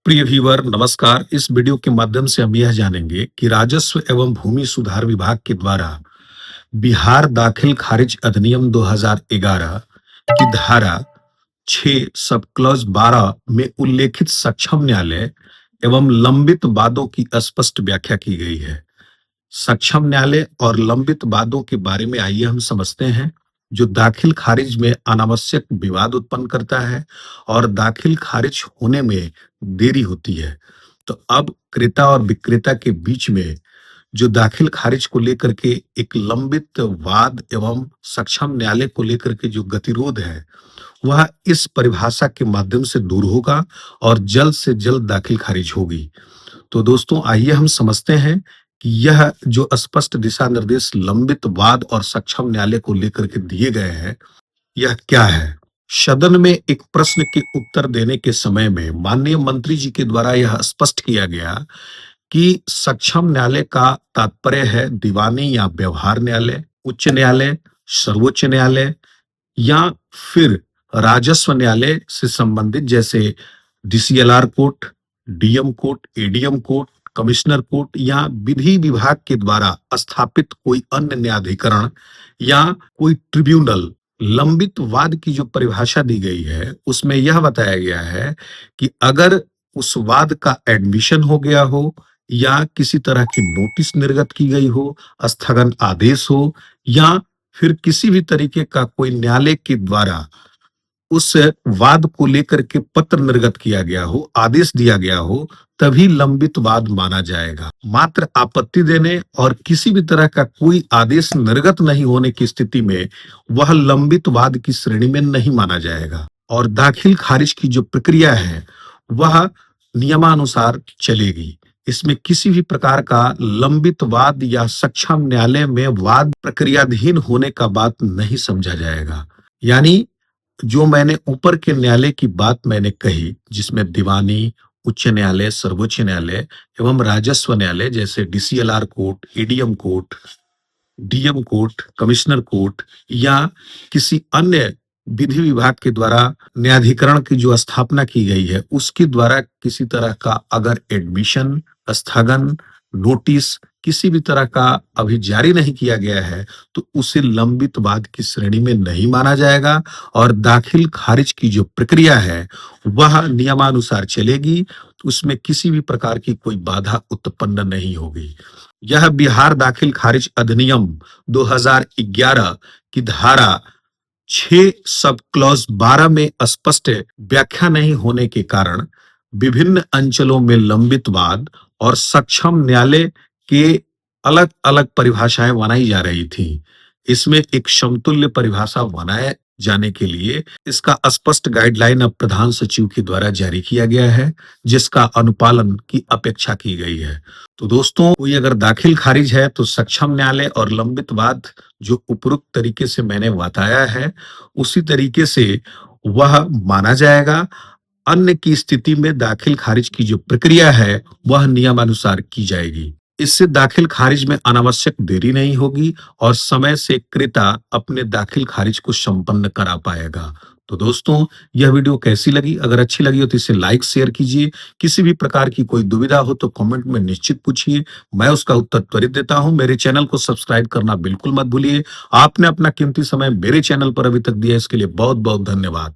प्रिय व्यूअर नमस्कार। इस वीडियो के माध्यम से हम यह जानेंगे कि राजस्व एवं भूमि सुधार विभाग के द्वारा बिहार दाखिल खारिज अधिनियम 2011 की धारा 6 सब क्लॉज 12 में उल्लेखित सक्षम न्यायालय एवं लंबित वादों की स्पष्ट व्याख्या की गई है। सक्षम न्यायालय और लंबित वादों के बारे में आइए हम समझते हैं। जो दाखिल खारिज में अनावश्यक विवाद उत्पन्न करता है और दाखिल खारिज होने में देरी होती है। तो अब क्रेता और विक्रेता के बीच में जो दाखिल खारिज को लेकर के एक लंबित वाद एवं सक्षम न्यायालय को लेकर के जो गतिरोध है, वह इस परिभाषा के माध्यम से दूर होगा और जल्द से जल्द दाखिल खारिज होगी। तो दोस्तों आइए हम समझते हैं कि यह जो स्पष्ट दिशा निर्देश लंबित वाद और सक्षम न्यायालय को लेकर के दिए गए हैं, यह क्या है। सदन में एक प्रश्न के उत्तर देने के समय में माननीय मंत्री जी के द्वारा यह स्पष्ट किया गया कि सक्षम न्यायालय का तात्पर्य है दीवानी या व्यवहार न्यायालय, उच्च न्यायालय, सर्वोच्च न्यायालय या फिर राजस्व न्यायालय से संबंधित जैसे DCLR court, DM court, ADM court, commissioner court या विधि विभाग के द्वारा स्थापित कोई अन्य न्यायाधिकरण या कोई ट्रिब्यूनल। लंबित वाद की जो परिभाषा दी गई है उसमें यह बताया गया है कि अगर उस वाद का एडमिशन हो गया हो या किसी तरह की नोटिस निर्गत की गई हो, स्थगन आदेश हो या फिर किसी भी तरीके का कोई न्यायालय के द्वारा उस वाद को लेकर के पत्र निर्गत किया गया हो, आदेश दिया गया हो, तभी लंबित वाद माना जाएगा। मात्र आपत्ति देने और किसी भी तरह का कोई आदेश निर्गत नहीं होने की स्थिति में वह लंबित वाद की श्रेणी में नहीं माना जाएगा। और दाखिल खारिज की जो प्रक्रिया है वह नियमानुसार चलेगी। इसमें किसी भी प्रकार का लंबित वाद या सक्षम न्यायालय में वाद प्रक्रियाधीन होने का बात नहीं समझा जाएगा। यानी जो मैंने ऊपर के न्यायालय की बात मैंने कही, जिसमें दीवानी, उच्च न्यायालय, सर्वोच्च न्यायालय एवं राजस्व न्यायालय जैसे DCLR court, ADM court, DM court, commissioner court या किसी अन्य विधि विभाग के द्वारा न्यायाधिकरण की जो स्थापना की गई है उसके द्वारा किसी तरह का अगर एडमिशन, स्थगन, नोटिस किसी भी तरह का अभी जारी नहीं किया गया है तो उसे लंबित वाद की श्रेणी में नहीं माना जाएगा और दाखिल खारिज की जो प्रक्रिया है वह नियमानुसार चलेगी। उसमें किसी भी प्रकार की कोई बाधा उत्पन्न नहीं होगी। यह बिहार दाखिल खारिज अधिनियम 2011 की धारा 6 सब क्लॉज 12 में स्पष्ट व्याख्या नहीं होने के कारण विभिन्न अंचलों में लंबित वाद और सक्षम न्यायालय के अलग अलग परिभाषाएं बनाई जा रही थी। इसमें एक समतुल्य परिभाषा बनाए जाने के लिए इसका स्पष्ट गाइडलाइन अब प्रधान सचिव के द्वारा जारी किया गया है, जिसका अनुपालन की अपेक्षा की गई है। तो दोस्तों कोई अगर दाखिल खारिज है तो सक्षम न्यायालय और लंबित वाद जो उपरोक्त तरीके से मैंने बताया है उसी तरीके से वह माना जाएगा। अन्य की स्थिति में दाखिल खारिज की जो प्रक्रिया है वह नियमानुसार की जाएगी। इससे दाखिल खारिज में अनावश्यक देरी नहीं होगी और समय से क्रेता अपने दाखिल खारिज को संपन्न करा पाएगा। तो दोस्तों यह वीडियो कैसी लगी? अगर अच्छी लगी हो तो इसे लाइक शेयर कीजिए। किसी भी प्रकार की कोई दुविधा हो तो कमेंट में निश्चित पूछिए, मैं उसका उत्तर त्वरित देता हूं। मेरे चैनल को सब्सक्राइब करना बिल्कुल मत भूलिए। आपने अपना कीमती समय मेरे चैनल पर अभी तक दिया, इसके लिए बहुत बहुत धन्यवाद।